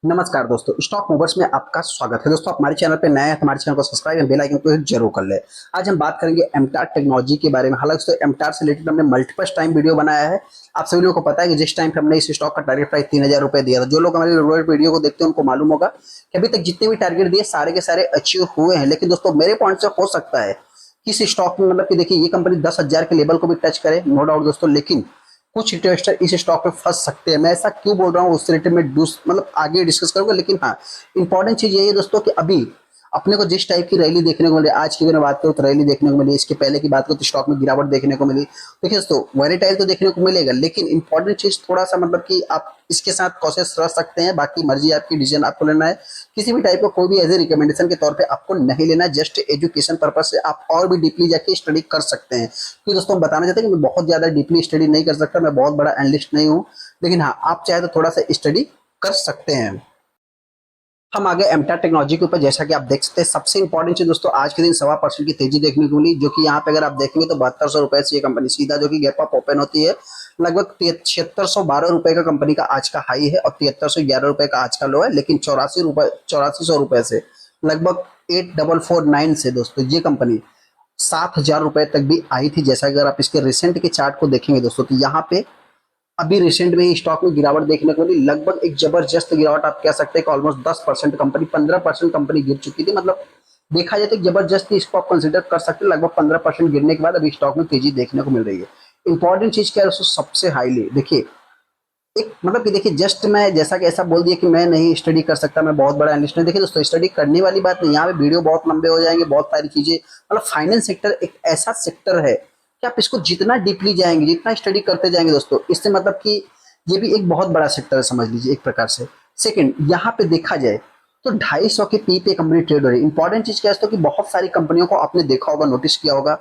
नमस्कार दोस्तों, stock movers में आपका स्वागत है। दोस्तों, आप हमारे चैनल पे नए हैं, हमारे चैनल को सब्सक्राइब एंड बेल आइकन को जरूर कर ले। आज हम बात करेंगे एमटार टेक्नोलॉजी के बारे में। हालांकि दोस्तों, एमटार से रिलेटेड हमने मल्टीपल टाइम वीडियो बनाया है। आप सभी लोगों को पता है कि जिस टाइम पे हमने इस स्टॉक का टारगेट प्राइस 3000 रुपए दिया था, जो लोग हमारे रेगुलर वीडियो को देखते हैं उनको मालूम होगा कि अभी तक जितने भी टारगेट दिए सारे के सारे अचीव हुए हैं। लेकिन दोस्तों, मेरे पॉइंट से हो सकता है कि इस स्टॉक में मतलब कि देखिए, ये कंपनी 10,000 के लेवल को भी टच करे, नो डाउट दोस्तों। लेकिन कुछ इन्वेस्टर इस स्टॉक में फंस सकते हैं। मैं ऐसा क्यों बोल रहा हूँ उससे रिलेटेड में मतलब आगे डिस्कस करूंगा। लेकिन हाँ, इंपॉर्टेंट चीज ये है दोस्तों कि अभी अपने को जिस टाइप की रैली देखने को मिली, आज की मैं बात करूँ तो रैली देखने को मिली, इसके पहले की बात करूँ तो स्टॉक में गिरावट देखने को मिली। देखिए दोस्तों, वॉलेटाइल तो देखने को मिलेगा, लेकिन इंपॉर्टेंट चीज थोड़ा सा मतलब कि आप इसके साथ कॉशियस रह सकते हैं। बाकी मर्जी आपकी, डिसीजन आपको लेना है। किसी भी टाइप का कोई भी एज ए रिकमेंडेशन के तौर पे आपको नहीं लेना। जस्ट एजुकेशन पर्पज से आप और भी डीपली जाके स्टडी कर सकते हैं। क्योंकि दोस्तों, हम बताना चाहते हैं कि मैं बहुत ज्यादा डीपली स्टडी नहीं कर सकता, मैं बहुत बड़ा एनालिस्ट नहीं हूँ। लेकिन हाँ, आप चाहे तो थोड़ा सा स्टडी कर सकते हैं। हम आगे एमटा टेक्नोलॉजी के ऊपर, जैसा कि आप देख सकते हैं, सबसे इंपॉर्टेंट चीज दोस्तों, आज के दिन 1.25% की तेजी देखने को मिली। जो कि यहाँ पे अगर आप देखेंगे तो 7200 रुपए से ये कंपनी सीधा जो कि गैप अप ओपन होती है, लगभग 7612 रुपए का कंपनी का आज का हाई है और 7311 रुपए का आज का लो है। लेकिन 8400 रुपए से लगभग 8449 से दोस्तों ये कंपनी 7000 रुपए तक भी आई थी। जैसा अगर आप इसके रिसेंट के चार्ट को देखेंगे दोस्तों, तो यहाँ पे अभी रिसेंट में ही स्टॉक में गिरावट देखने को मिली। लगभग एक जबरदस्त गिरावट, आप कह सकते हैं कि ऑलमोस्ट 10% कंपनी, 15% कंपनी गिर चुकी थी। मतलब देखा जाए तो जबरदस्त इसको आप कंसिडर कर सकते हैं। लगभग 15% गिरने के बाद अभी स्टॉक में तेजी देखने को मिल रही है। इंपॉर्टेंट चीज क्या है दोस्तों, सबसे हाईली देखिए, एक मतलब कि देखिए, जस्ट मैं जैसा कि ऐसा बोल दिया कि मैं नहीं स्टडी कर सकता, मैं बहुत बड़ा एनालिस्ट नहीं। देखिए दोस्तों, स्टडी करने वाली बात नहीं, यहाँ पे वीडियो बहुत लंबे हो जाएंगे, बहुत सारी चीजें। मतलब फाइनेंस सेक्टर एक ऐसा सेक्टर है कि आप इसको जितना डीपली जाएंगे, जितना स्टडी करते जाएंगे दोस्तों, इससे मतलब कि ये भी एक बहुत बड़ा सेक्टर है, समझ लीजिए एक प्रकार से। सेकंड, यहाँ पे देखा जाए तो 250 के पी पे कंपनी ट्रेड हो रही है। इंपॉर्टेंट चीज क्या है दोस्तों कि बहुत सारी कंपनियों को आपने देखा होगा, नोटिस किया होगा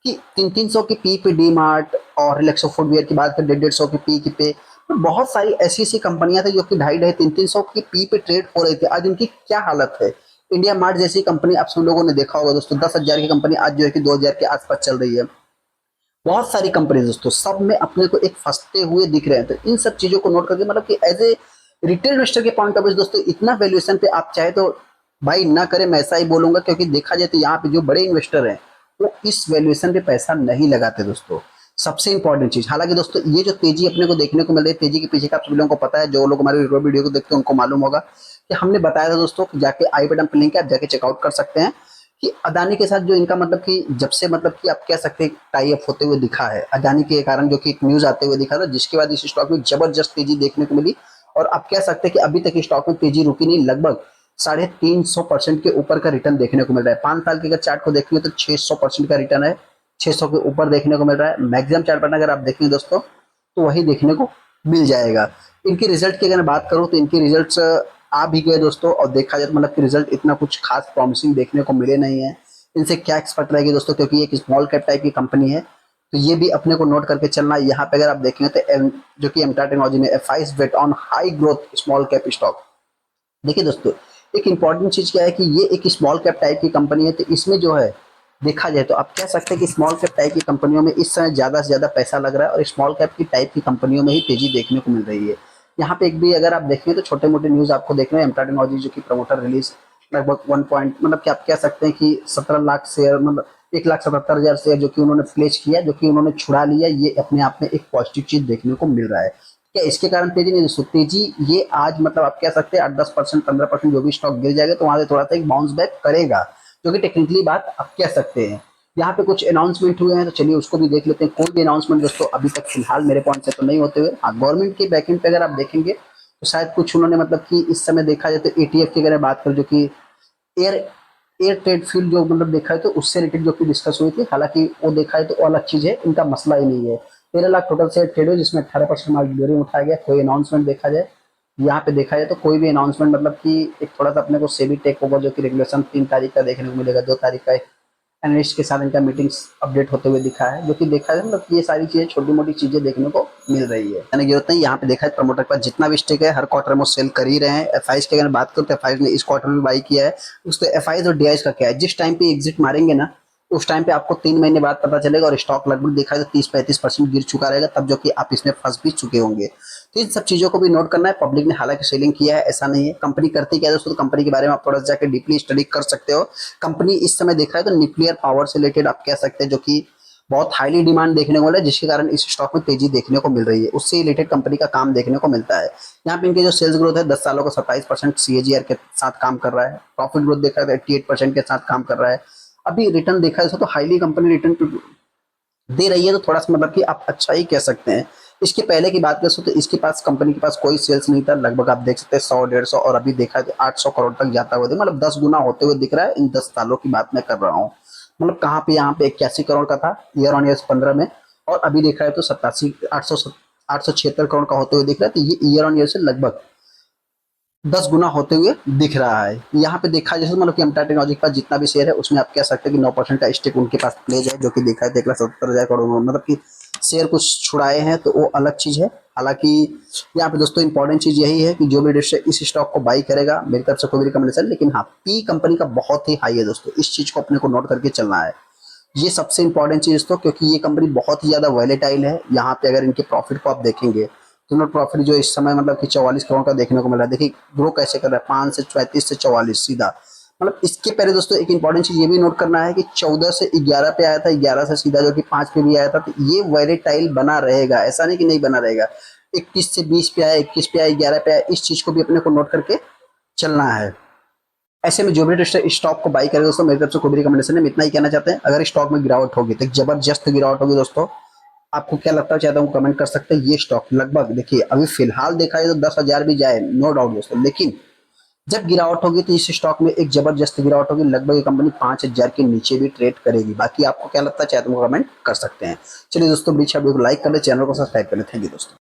कि 300 की पी पे डी मार्ट और रिलैक्सो फुटवियर की बात करें, 150 की पी की पे, तो बहुत सारी ऐसी ऐसी कंपनियां थी जो कि 250-300 की पी पे ट्रेड हो रही थी। आज इनकी क्या हालत है। इंडिया मार्ट जैसी कंपनी आप सब लोगों ने देखा होगा दोस्तों, 10,000 की कंपनी आज जो है कि 2,000 के आसपास चल रही है। बहुत सारी कंपनी दोस्तों, सब में अपने को एक फंसते हुए दिख रहे हैं। तो इन सब चीजों को नोट करके मतलब कि एज ए रिटेल इन्वेस्टर के पॉइंट ऑफ व्यू दोस्तों, इतना वैल्यूएशन पे आप चाहे तो बाई ना करें, मैं ऐसा ही बोलूंगा। क्योंकि देखा जाए तो यहाँ पे जो बड़े इन्वेस्टर हैं वो इस वैल्यूएशन पे पैसा नहीं लगाते दोस्तों। सबसे इंपॉर्टेंट चीज, हालांकि दोस्तों ये जो तेजी अपने को देखने को मिल रही है, तेजी के पीछे का आप सभी लोगों को पता है। जो लोग हमारे वीडियो को देखते हैं उनको मालूम होगा कि हमने बताया था दोस्तों कि जाके आई बटन पर लिंक है, आप जाके चेकआउट कर सकते हैं कि अदानी के साथ जो इनका मतलब कि जब से मतलब कि आप कह सकते हैं टाई अप होते हुए दिखा है अदानी के कारण, जो कि एक न्यूज आते हुए दिखा था, जिसके बाद इस स्टॉक में जबरदस्त तेजी देखने को मिली। और आप कह सकते हैं कि अभी तक स्टॉक में तेजी रुकी नहीं, लगभग 350% के ऊपर का रिटर्न देखने को मिल रहा है। 5 साल के अगर चार्ट को देखेंगे तो 600% का रिटर्न है, 600 के ऊपर देखने को मिल रहा है। मैक्सिमम चार्ट पर अगर आप देखेंगे दोस्तों तो वही देखने को मिल जाएगा। इनके रिजल्ट की अगर मैं बात करूं तो इनके रिजल्ट्स आ भी गए दोस्तों, और देखा जाए तो मतलब कि रिजल्ट इतना कुछ खास प्रॉमिसिंग देखने को मिले नहीं है। इनसे क्या एक्सपेक्ट रहेगी दोस्तों, क्योंकि ये एक स्मॉल कैप टाइप की कंपनी है, तो ये भी अपने को नोट करके चलना है। यहाँ पे अगर आप देखेंगे तो जो कि एमटा टेक्नोलॉजी में FIIs bet on high growth small cap stock. देखिए दोस्तों, एक इंपॉर्टेंट चीज क्या है कि ये एक स्मॉल कैप टाइप की कंपनी है, तो इसमें जो है देखा जाए तो आप कह सकते हैं कि स्मॉल कैप टाइप की कंपनियों में इस समय ज्यादा से ज्यादा पैसा लग रहा है, और स्मॉल कैप की टाइप की कंपनियों में ही तेजी देखने को मिल रही है। यहाँ पे एक भी अगर आप देखेंगे तो छोटे मोटे न्यूज आपको देखना है। एमटा टेक्नोलॉजी जो कि प्रमोटर रिलीज लगभग 1 पॉइंट मतलब कि आप कह सकते हैं कि 17 लाख शेयर, मतलब 1,77,000 शेयर जो कि उन्होंने फ्लेज किया, जो कि उन्होंने छुड़ा लिया, ये अपने आप में एक पॉजिटिव चीज देखने को मिल रहा है। क्या इसके कारण तेजी नहीं दोस्तों, तेजी ये आज मतलब आप कह सकते हैं 8-10%, 15% जो भी स्टॉक गिर जाएगा तो वहां से थोड़ा सा एक बाउंस बैक करेगा, जो कि टेक्निकली बात आप कह सकते हैं। यहाँ पे कुछ अनाउंसमेंट हुए हैं तो चलिए उसको भी देख लेते हैं। कोई भी अनाउंसमेंट दोस्तों अभी तक फिलहाल मेरे पॉइंट से तो नहीं होते हुए। हाँ, गवर्नमेंट के बैकएंड पे अगर आप देखेंगे तो शायद कुछ उन्होंने मतलब कि इस समय देखा जाए तो एटीएफ की अगर बात करें, जो कि एयर एयर ट्रेड फील्ड जो मतलब देखा है तो उससे रिलेटेड जो कि डिस्कस हुई थी। हालांकि वो देखा है तो वो अलग चीज है, इनका मसला ही नहीं है। 13 लाख टोटल शेयर ट्रेड हुए, जिसमें 18% मार्केट वैल्यू उठाया गया। कोई अनाउंसमेंट देखा जाए, यहाँ पे देखा जाए तो कोई भी अनाउंसमेंट मतलब कि एक थोड़ा सा अपने को सेबी टेक ओवर जो कि रेगुलेशन 3 तारीख का देखने को मिलेगा, 2 तारीख का एनालिस्ट के साथ इनका मीटिंग्स अपडेट होते हुए दिखा है, जो कि देखा है मतलब ये सारी चीजें छोटी मोटी चीजें देखने को मिल रही है। यानी जरूरत नहीं, यहाँ पे देखा है प्रमोटर के पास जितना भी स्टेक है हर क्वार्टर में वो सेल कर ही रहे हैं। एफआईज की अगर बात करूँ तो एफआईज ने इस क्वार्टर में बाई किया है। उसको एफआईज और डीआईज का क्या है, जिस टाइम पे एग्जिट मारेंगे ना उस टाइम पे आपको 3 महीने बाद पता चलेगा, और स्टॉक लगभग देखा जाए तो 30-35% गिर चुका रहेगा, तब जो कि आप इसमें फंस भी चुके होंगे। तो इन सब चीज़ों को भी नोट करना है। पब्लिक ने हालांकि सेलिंग किया है, ऐसा नहीं है। कंपनी करती क्या है दोस्तों, तो कंपनी के बारे में आप थोड़ा सा जाकर डीपली स्टडी कर सकते हो। कंपनी इस समय देख रहा है तो न्यूक्लियर पावर से रिलेटेड आप कह सकते हैं, जो कि बहुत हाईली डिमांड देखने को मिला है, जिसके कारण इस स्टॉक में तेजी देखने को मिल रही है। उससे रिलेटेड कंपनी का काम देखने को मिलता है। यहाँ पे इनके जो सेल्स ग्रोथ है 10 सालों का 27% CAGR के साथ काम कर रहा है। प्रॉफिट ग्रोथ देखा है तो 88% के साथ काम कर रहा है। अभी रिटर्न देखा है तो हाईली कंपनी रिटर्न दे रही है, तो थोड़ा सा मतलब कि आप अच्छा ही कह सकते हैं। इसके पहले की बात करें तो इसके पास, कंपनी के पास कोई सेल्स नहीं था। लगभग आप देख सकते हैं 100-150, और अभी देखा है तो 800 करोड़ तक जाता हुआ, मतलब 10 गुना होते हुए दिख रहा है। इन 10 सालों की बात मैं कर रहा हूँ। मतलब कहाँ पे, यहाँ पे 81 करोड़ का था ईयर ऑन ईयर 15 में, और अभी देखा है तो 876 करोड़ का होते हुए दिख रहा है। तो ये ईयर ऑन ईयर से लगभग 10 गुना होते हुए दिख रहा है। यहाँ पे देखा जैसे मतलब कि एमटा टेक्नोलॉजी के पास जितना भी शेयर है उसमें आप कह सकते हैं कि 9% का स्टेक उनके पास प्लेज है, जो कि देखा है तो 1,70,000 करोड़, मतलब कि शेयर कुछ छुड़ाए हैं, तो वो अलग चीज है। हालांकि यहाँ पे दोस्तों इंपॉर्टेंट चीज यही है कि जो भी इन्वेस्टर इस स्टॉक को बाई करेगा, मेरी तरफ से कोई भी रिकमेंडेशन, लेकिन हाँ, पी कंपनी का बहुत ही हाई है दोस्तों। इस चीज को अपने को नोट करके चलना है। ये सबसे इंपॉर्टेंट चीज तो, क्योंकि ये कंपनी बहुत ही ज्यादा वॉलेटाइल है। यहाँ पे अगर इनके प्रॉफिट को आप देखेंगे तो नेट प्रॉफिट जो इस समय मतलब कि 44 करोड़ का देखने को मिल रहा है। देखिए ग्रो कैसे कर रहा है, 5 से 35 से 44 सीधा। मतलब इसके पहले दोस्तों एक इंपॉर्टेंट चीज ये भी नोट करना है कि 14 से 11 पे आया था, 11 से सीधा जो कि 5 पे भी आया था। तो ये वॉलेटाइल बना रहेगा, ऐसा नहीं कि नहीं बना रहेगा। 21 से 20 पे आया, 21 पे आया, 11 पे आया, इस चीज को भी अपने को नोट करके चलना है। ऐसे में जो भी इन्वेस्टर स्टॉक को बाई करे दोस्तों, मेरी तरफ से कोई भी रिकमेंडेशन है। इतना ही कहना चाहते हैं, अगर स्टॉक में गिरावट होगी तो एक जबरदस्त गिरावट होगी दोस्तों। आपको क्या लगता है चाहता हूँ कमेंट कर सकते हैं। ये स्टॉक लगभग देखिए अभी फिलहाल देखा जाए तो 10,000 भी जाए, नो डाउट दोस्तों, लेकिन जब गिरावट होगी तो इस स्टॉक में एक जबरदस्त गिरावट होगी। लगभग ये कंपनी 5,000 के नीचे भी ट्रेड करेगी। बाकी आपको क्या लगता है चाहे तो कमेंट कर सकते हैं। चलिए दोस्तों, बीच वीडियो को लाइक कर ले, चैनल को सब्सक्राइब कर ले। थैंक यू दोस्तों।